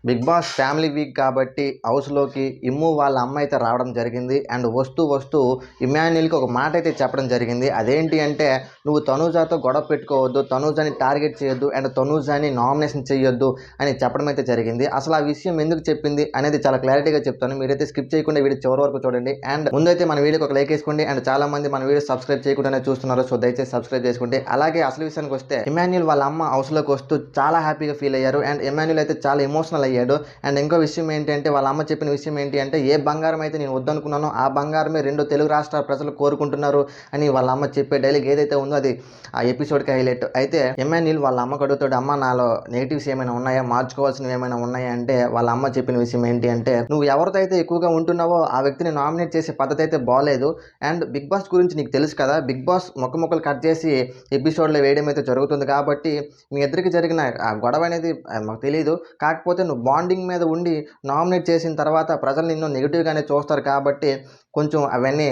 Big boss family week కాబట్టి హౌస్లోకి ఇమ్ము వాళ్ళ అమ్మ అయితే రావడం జరిగింది. అండ్ వస్తూ ఇమాన్యుల్కి ఒక మాట అయితే చెప్పడం జరిగింది. అదేంటి అంటే, నువ్వు తనూజాతో గొడవ పెట్టుకోవద్దు, తనూజాని టార్గెట్ చేయొద్దు అండ్ తనూజాని నామినేషన్ చేయొద్దు అని చెప్పడం అయితే జరిగింది. అసలు ఆ విషయం ఎందుకు చెప్పింది అనేది చాలా క్లారిటీగా చెప్తాను. మీరైతే స్కిప్ చేయకుండా వీడియో చివరి వరకు చూడండి. అండ్ ముందైతే మన వీడియోకి ఒక లైక్ వేసుకోండి. అండ్ చాలా మంది మన వీడియో సబ్స్క్రైబ్ చేయకుండానే చూస్తున్నారు, సో దయచేసి సబ్స్క్రైబ్ చేసుకోండి. అలాగే అసలు విషయానికి వస్తే, ఇమాన్యుల్ వాళ్ళ అమ్మ హౌస్లోకి వస్తూ చాలా హ్యాపీగా ఫీల్ అయ్యారు. అండ్ ఇమాన్యుల్ అయితే చాలా ఎమోషనల్ అయ్యాడు. అండ్ ఇంకో విషయం ఏంటి అంటే, వాళ్ళ అమ్మ చెప్పిన విషయం ఏంటి అంటే, ఏ బంగారం అయితే నేను వద్దనుకున్నానో ఆ బంగారమే 2 తెలుగు రాష్ట్రాల ప్రజలు కోరుకుంటున్నారు అని వాళ్ళ అమ్మ చెప్పే డైలాగ్ ఏదైతే ఉందో అది ఆ ఎపిసోడ్కి హైలైట్. అయితే ఇమాన్యుల్ వాళ్ళ అమ్మకు అడుగుతాడు, అమ్మ నాలో నెగిటివ్స్ ఏమైనా ఉన్నాయా, మార్చుకోవాల్సినవి ఏమైనా ఉన్నాయా అంటే, వాళ్ళ అమ్మ చెప్పిన విషయం ఏంటి అంటే, నువ్వు ఎవరితో అయితే ఎక్కువగా ఉంటున్నావో ఆ వ్యక్తిని నామినేట్ చేసే పద్ధతి అయితే బాగలేదు. అండ్ బిగ్ బాస్ గురించి నీకు తెలుసు కదా, బిగ్ బాస్ మొక్కలు కట్ చేసి ఎపిసోడ్లో వేయడం అయితే జరుగుతుంది. కాబట్టి మీ ఇద్దరికి జరిగిన ఆ గొడవ అనేది మాకు తెలియదు. కాకపోతే నువ్వు బాండింగ్ మీద ఉండి నామినేట్ చేసిన తర్వాత ప్రజలు నిన్ను నెగిటివ్గానే చూస్తారు. కాబట్టి కొంచెం అవన్నీ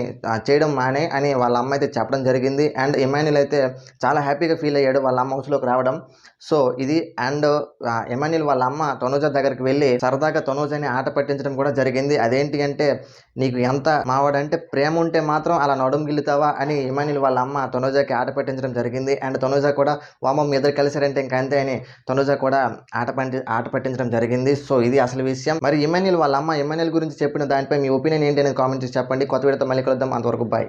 చేయడం మానే అని వాళ్ళ అమ్మ అయితే చెప్పడం జరిగింది. అండ్ ఇమాన్యుల్ అయితే చాలా హ్యాపీగా ఫీల్ అయ్యాడు వాళ్ళ అమ్మ హౌస్లోకి రావడం. సో ఇది. అండ్ ఇమాన్యుల్ వాళ్ళ అమ్మ తనూజ దగ్గరికి వెళ్ళి సరదాగా తనూజని ఆట పట్టించడం కూడా జరిగింది. అదేంటి అంటే, నీకు ఎంత మావాడంటే ప్రేమ ఉంటే మాత్రం అలా నడుము గిల్లుతావా అని ఇమాన్యుల్ వాళ్ళ అమ్మ తనూజకి ఆట పట్టించడం జరిగింది. అండ్ తనూజ కూడా వామం మీ ఇద్దరు కలిసారంటే ఇంక అంతే అని తనూజ కూడా ఆట పట్టించడం జరిగింది. సో ఇది అసలు విషయం. మరి ఇమాన్యుల్ వాళ్ళ అమ్మ ఇమాన్యుల్ గురించి చెప్పిన దానిపై మీ ఒపీనియన్ ఏంటి అనేది కామెంట్ చేసి చెప్పండి. కొత్త వీడియోతో మళ్ళీ కలుద్దాం. అంతవరకు బాయ్.